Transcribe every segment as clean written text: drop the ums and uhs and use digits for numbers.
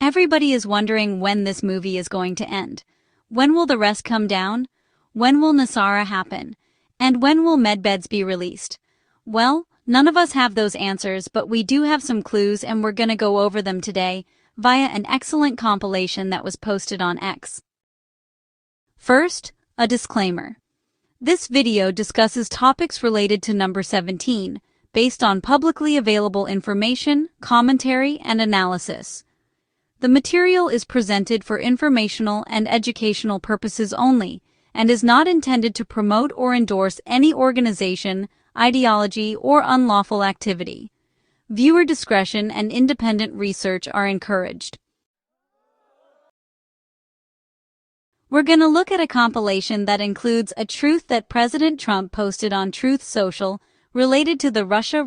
Everybody is wondering when this movie is going to end. When will the rest come down? When will Nasara happen? And when will medbeds be released? Well, none of us have those answers, but we do have some clues and we're gonna go over them today via an excellent compilation that was posted on X. First, a disclaimer. This video discusses topics related to number 17, based on publicly available information, commentary, and analysis. The material is presented for informational and educational purposes only, and is not intended to promote or endorse any organization, ideology, or unlawful activity. Viewer discretion and independent research are encouraged. We're going to look at a compilation that includes a truth that President Trump posted on Truth Social related to the Russia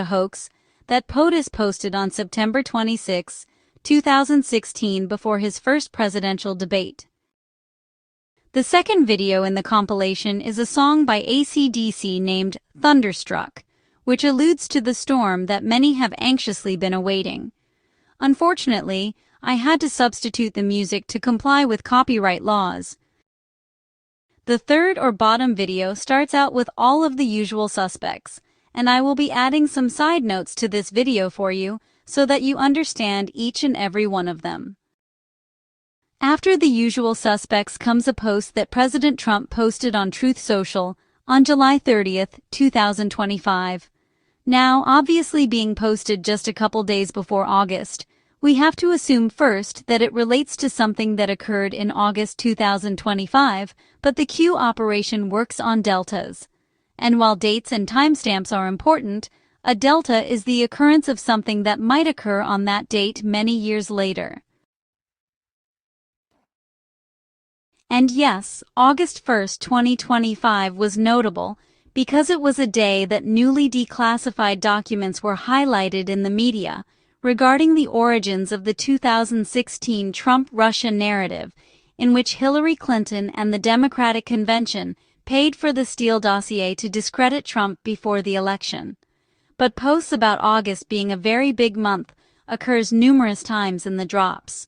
hoax that POTUS posted on September 26, 2016 before his first presidential debate. The second video in the compilation is a song by AC/DC named Thunderstruck, which alludes to the storm that many have anxiously been awaiting. Unfortunately, I had to substitute the music to comply with copyright laws. The third or bottom video starts out with all of the usual suspects, and I will be adding some side notes to this video for you so that you understand each and every one of them. After the usual suspects comes a post that President Trump posted on Truth Social on July 30, 2025. Now, obviously being posted just a couple days before August, we have to assume first that it relates to something that occurred in August 2025, but the Q operation works on deltas. And while dates and timestamps are important, a delta is the occurrence of something that might occur on that date many years later. And yes, August 1, 2025 was notable because it was a day that newly declassified documents were highlighted in the media regarding the origins of the 2016 Trump-Russia narrative, in which Hillary Clinton and the Democratic Convention paid for the Steele dossier to discredit Trump before the election. But posts about August being a very big month occurs numerous times in the drops.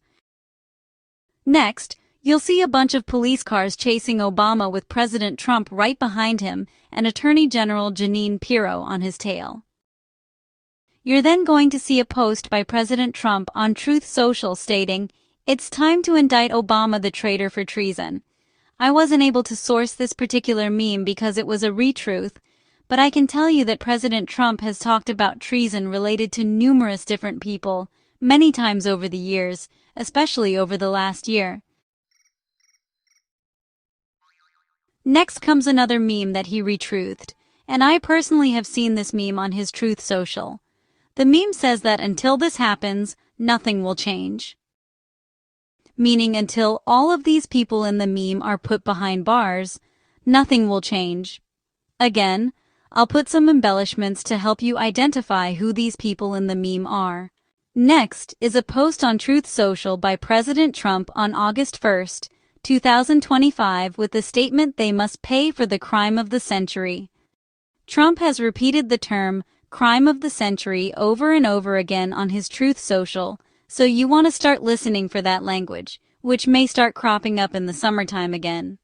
Next, you'll see a bunch of police cars chasing Obama with President Trump right behind him and Attorney General Jeanine Pirro on his tail. You're then going to see a post by President Trump on Truth Social stating, "It's time to indict Obama the traitor for treason." I wasn't able to source this particular meme because it was a retruth, but I can tell you that President Trump has talked about treason related to numerous different people, many times over the years, especially over the last year. Next comes another meme that he retruthed, and I personally have seen this meme on his Truth Social. The meme says that until this happens, nothing will change. Meaning until all of these people in the meme are put behind bars, nothing will change. Again, I'll put some embellishments to help you identify who these people in the meme are. Next is a post on Truth Social by President Trump on August 1, 2025 with the statement they must pay for the crime of the century. Trump has repeated the term crime of the century over and over again on his Truth Social, so you want to start listening for that language, which may start cropping up in the summertime again.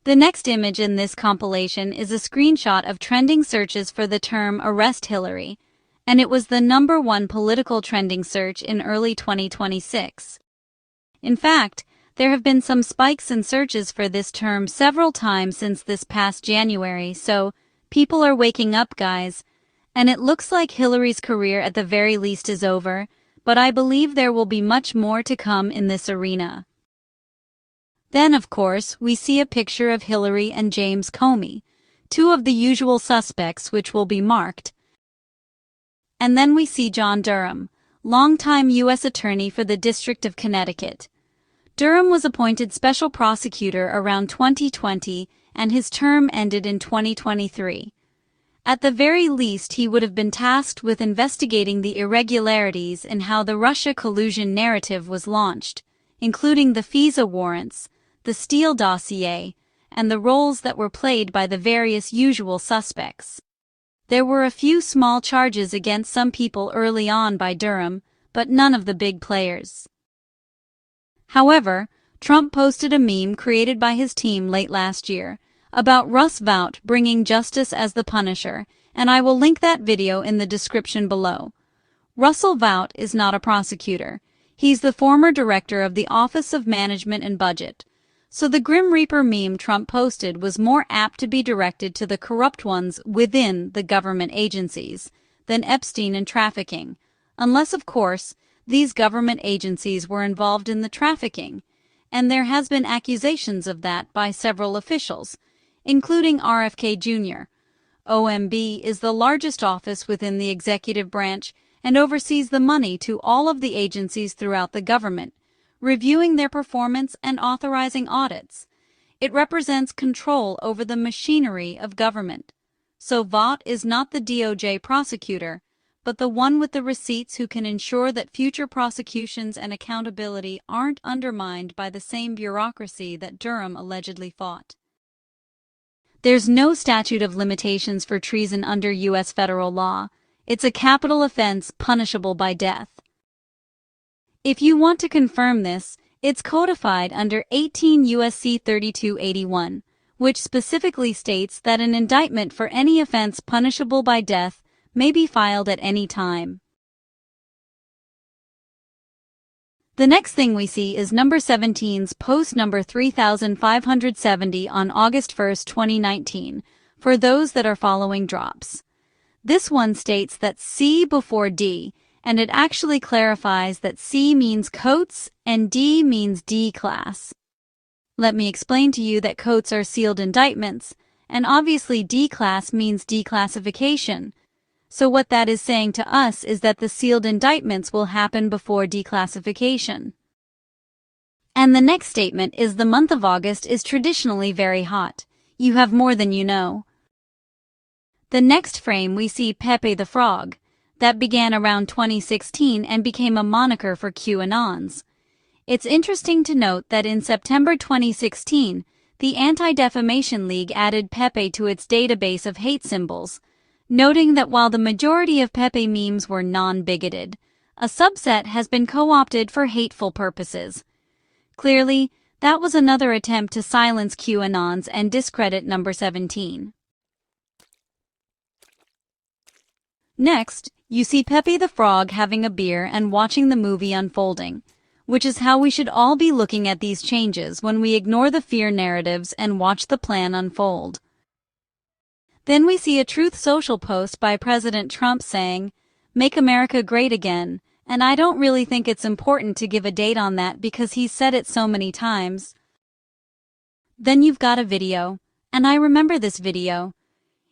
The next image in this compilation is a screenshot of trending searches for the term Arrest Hillary, and it was the #1 political trending search in early 2026. In fact, there have been some spikes in searches for this term several times since this past January, so people are waking up, guys. And it looks like Hillary's career at the very least is over, but I believe there will be much more to come in this arena. Then, of course, we see a picture of Hillary and James Comey, two of the usual suspects which will be marked. And then we see John Durham, longtime U.S. Attorney for the District of Connecticut. Durham was appointed special prosecutor around 2020, and his term ended in 2023. At the very least, he would have been tasked with investigating the irregularities in how the Russia collusion narrative was launched, including the FISA warrants, the Steele dossier, and the roles that were played by the various usual suspects. There were a few small charges against some people early on by Durham, but none of the big players. However, Trump posted a meme created by his team late last year about Russ Vought bringing justice as the Punisher, and I will link that video in the description below. Russell Vought is not a prosecutor. He's the former director of the Office of Management and Budget. So the Grim Reaper meme Trump posted was more apt to be directed to the corrupt ones within the government agencies than Epstein and trafficking, unless, of course, these government agencies were involved in the trafficking, and there has been accusations of that by several officials, including RFK Jr. OMB is the largest office within the executive branch and oversees the money to all of the agencies throughout the government, reviewing their performance and authorizing audits. It represents control over the machinery of government. So Vought is not the DOJ prosecutor, but the one with the receipts who can ensure that future prosecutions and accountability aren't undermined by the same bureaucracy that Durham allegedly fought. There's no statute of limitations for treason under U.S. federal law. It's a capital offense punishable by death. If you want to confirm this, it's codified under 18 U.S.C. 3281, which specifically states that an indictment for any offense punishable by death may be filed at any time. The next thing we see is number 17's post number 3570 on August 1, 2019, for those that are following drops. This one states that C before D, and it actually clarifies that C means Coates and D means D-class. Let me explain to you that Coates are sealed indictments, and obviously D-class means declassification. So what that is saying to us is that the sealed indictments will happen before declassification. And the next statement is the month of August is traditionally very hot. You have more than you know. The next frame we see Pepe the Frog. That began around 2016 and became a moniker for QAnons. It's interesting to note that in September 2016, the Anti-Defamation League added Pepe to its database of hate symbols, noting that while the majority of Pepe memes were non-bigoted, a subset has been co-opted for hateful purposes. Clearly, that was another attempt to silence QAnons and discredit number 17. Next, you see Pepe the Frog having a beer and watching the movie unfolding, which is how we should all be looking at these changes when we ignore the fear narratives and watch the plan unfold. Then we see a Truth Social post by President Trump saying, "Make America Great Again," and I don't really think it's important to give a date on that because he's said it so many times. Then you've got a video, and I remember this video.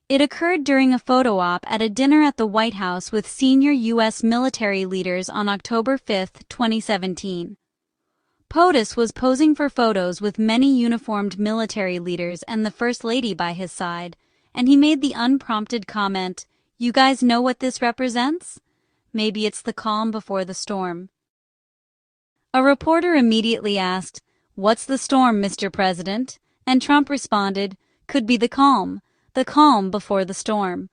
It occurred during a photo op at a dinner at the White House with senior U.S. military leaders on October 5, 2017. POTUS was posing for photos with many uniformed military leaders and the First Lady by his side, and he made the unprompted comment, "You guys know what this represents? Maybe it's the calm before the storm." A reporter immediately asked, "What's the storm, Mr. President?" And Trump responded, "Could be the calm before the storm."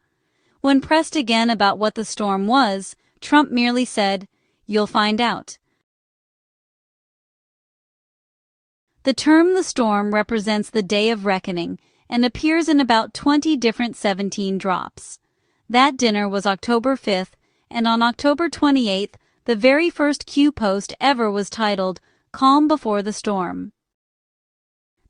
When pressed again about what the storm was, Trump merely said, "You'll find out." The term the storm represents the day of reckoning and appears in about 20 different 17 drops. That dinner was October 5th, and on October 28th, the very first Q post ever was titled, "Calm Before the Storm."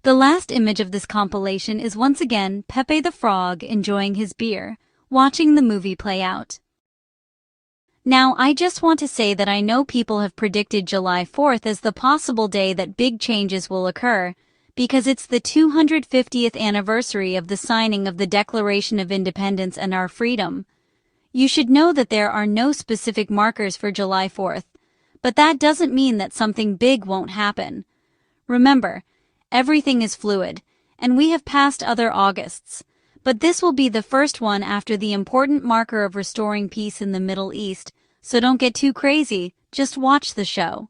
The last image of this compilation is once again Pepe the Frog enjoying his beer, watching the movie play out. Now, I just want to say that I know people have predicted July 4th as the possible day that big changes will occur, because it's the 250th anniversary of the signing of the Declaration of Independence and our freedom. You should know that there are no specific markers for July 4th, but that doesn't mean that something big won't happen. Remember, everything is fluid, and we have passed other Augusts, but this will be the first one after the important marker of restoring peace in the Middle East, so don't get too crazy, just watch the show.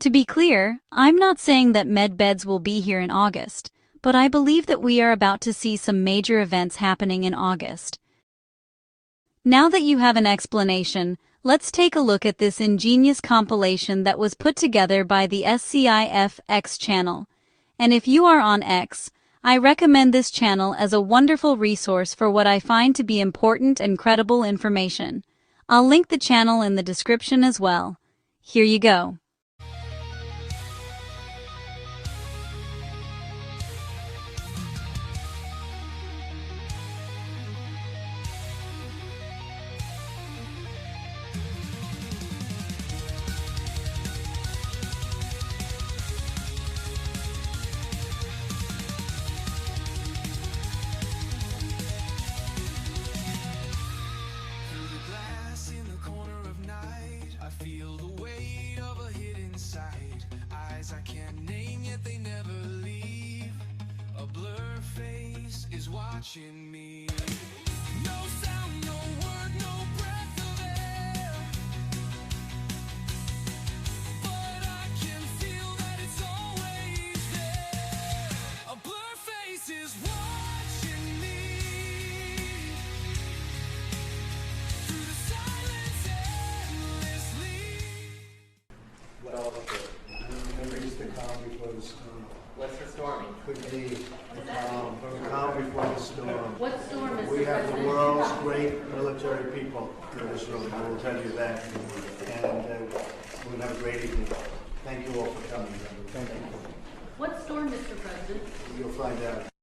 To be clear, I'm not saying that med beds will be here in August, but I believe that we are about to see some major events happening in August. Now that you have an explanation, let's take a look at this ingenious compilation that was put together by the SCIF X channel. And if you are on X, I recommend this channel as a wonderful resource for what I find to be important and credible information. I'll link the channel in the description as well. Here you go. I can't name yet they never leave. A blur face is watching me. No sound, no word, no breath of air, but I can feel that it's always there. A blur face is watching me through the silence endlessly. Well, increase the calm before the storm. What's the storming? Could be the calm before the storm. What storm is We the have the president? world's great military people in this room. I will tell you that. And we'll have a great evening. Thank you all for coming. Thank you. What storm, Mr. President? You'll find out.